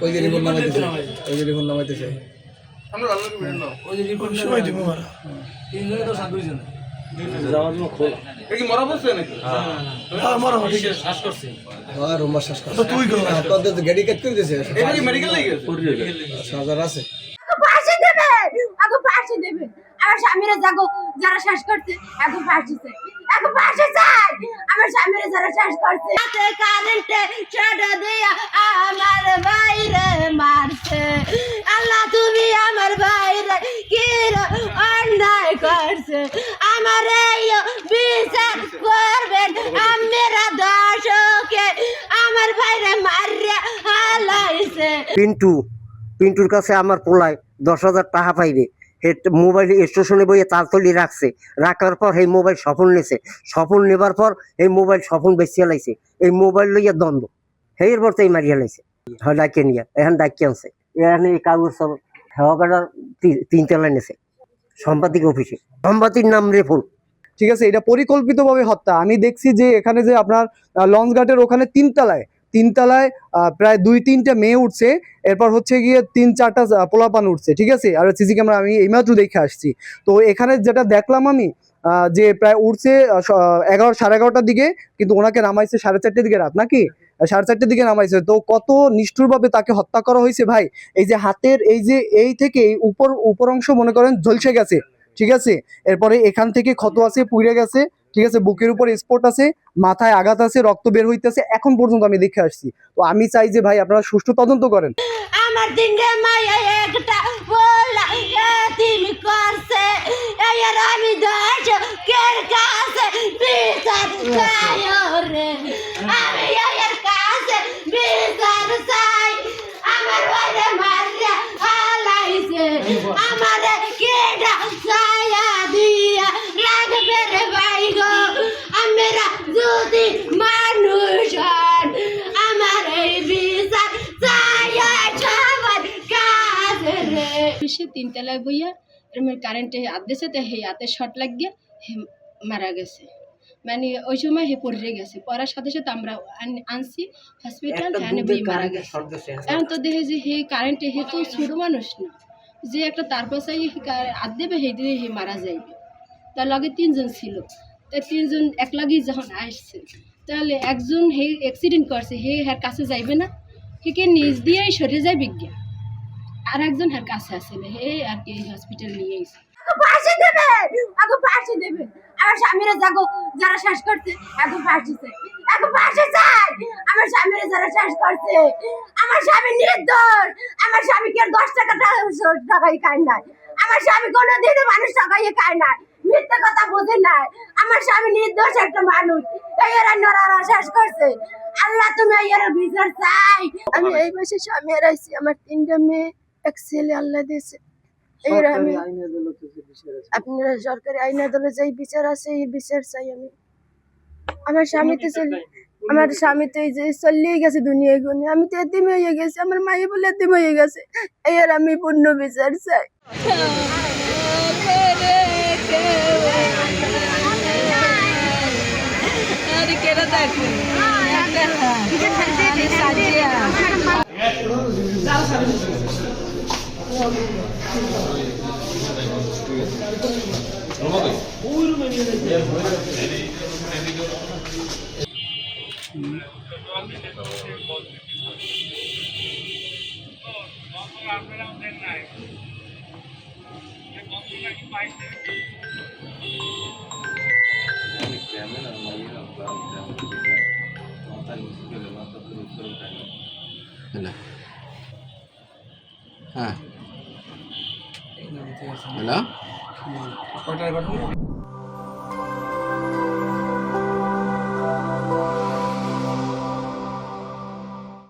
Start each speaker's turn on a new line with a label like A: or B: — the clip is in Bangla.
A: ওই যে রিপোর্ট নামাইতেছে
B: আমার স্বামীরা যাগো যারা শ্বাস করছে এখন ফাঁসি চাই, এখন ফাঁসি চাই আমার স্বামীরা যারা শ্বাস করছে। কারেন্টে ছেড়ে দিয়া আমার বাইরে মারছে, আল্লাহ তুমি আমার বাইরে কি অন্যায় করছে, আমার এই বিচার করবেন আমরা দর্শকে, আমার বাইরে মারিয়া হালাইছে।
C: পিন্টুর কাছে আমার পোলায় 10,000 টাকা পাইবে, মোবাইল স্টেশনে বইয়ে তালতলি রাখছে, রাখার পর এই মোবাইল সফল নিছে, সফল নেবার পর এই মোবাইল সফল বেচিয়া লাইছে, এই মোবাইল লইয়া দ্বন্দ্ব এর পর তো এই মারিয়া লাইছে, ডাকে নিয়ে এখন ডাকি আনছে, এখানে এই কাগজ সব হেওয়াকাটার 3 তলায় নিছে সম্পাদিক অফিসে, সম্পাদির নাম রেফুল।
D: ঠিক আছে, এটা পরিকল্পিতভাবে হত্যা। আমি দেখছি যে এখানে যে আপনার লঞ্চ ঘাটের ওখানে 3 তলায় প্রায় 2-3টা মেয়ে উঠছে, এরপর হচ্ছে গিয়ে 3-4টা পোলাপান উঠছে। ঠিক আছে, আর সিসি ক্যামেরা আমি এইমাত্র দেখে আসছি। তো এখানে যেটা দেখলাম আমি যে প্রায় উঠছে 11:30-11:30টার দিকে, কিন্তু ওনাকে নামাইছে 4:30টার দিকে, রাত নাকি 4:30টার দিকে নামাইছে। তো কত নিষ্ঠুরভাবে তাকে হত্যা করা হয়েছে ভাই। এই যে হাতের এই থেকে উপর অংশ মনে করেন ঝলসে গেছে। ঠিক আছে, এরপরে এখান থেকে ক্ষত আছে, পুড়ে গেছে। ঠিক আছে, বুকের উপর স্পট আছে, মাথায় আঘাত আছে, রক্ত বের হইতেছে, এখন পর্যন্ত আমি দেখে আসছি। তো আমি চাই যে ভাই আপনারা সুষ্ঠু তদন্ত করেন।
B: আমার দিনে মায়া একটা বলা তুমি করছে, এর আমি দশ কের কাছে বিচার চাই রে, আমি এর কাছে বিচার চাই, আমার বাইরে মারিয়া হালাইছে, আমার কেডা ছায়া দিয়া লাগবে রে ভাই গো, আমরা যদি মানুষ হন আমার এই বিচার চায়া সবার কাছে রে। 3 তলায় বইয়া এরমের কারেন্টে হাত দিয়েছে, তো হে হাতে শর্ট লাগিয়ে হে মারা গেছে, মানে ওই সময় হে পড়ে গেছে, পড়ার সাথে সাথে আমরা আনছি হসপিটাল, হ্যাঁ বই মারা গেছে। এখন তো দেখে যে হে কারেন্টে হে তো ছোট মানুষ না, যে একটা তার পাশাই হাত দেবে হে দিয়ে হে মারা যাইবে। তার লগে 3 জন ছিল, তাই 3 জন এক লাগেই যখন আসছে, তাহলে একজন হে অ্যাক্সিডেন্ট করছে, হে হের কাছে যাইবে না, হেকে নিজ দিয়েই সরে যায় বিজ্ঞান, আর একজন হের কাছে আসলে হে আর কি হসপিটাল নিয়ে এসে ফাঁসি দেবে, আগে ফাঁসি দেবে আমার স্বামীরা যাগো যারা শ্বাস করছে, এখন ফাঁসি চাই, এখন ফাঁসি চাই আমার স্বামীরা যারা শ্বাস করছে, আমার স্বামী নির্দোষ, আমার স্বামীকে 10 টাকা টাকাই খায় নাই, আমার স্বামী কোনোদিনও মানুষ টাকাই খায় নাই, মিথ্যা কথা বোঝে নাই, আমার স্বামী নির্দোষ একটা মানুষ, এরা নরারা শ্বাস করছে, আল্লাহ তুমি এর বিচার চাই। আমি এই বয়সে স্বামী হারাইছি, আমার 3টা মেয়ে, এক ছেলে আল্লাহ দিয়েছে। আপনারা সরকারি আইন আদালতে যাই বিচার আছে, এই বিচার চাই আমি। আমার স্বামী তো এই যে চলিয়ে গেছে দুনিয়ায় গুনে, আমি তো এতিম হয়ে গেছি, আমার মাই বলে এতিম হয়ে গেছে, এর আমি পূর্ণ বিচার চাই।
A: হ্যালো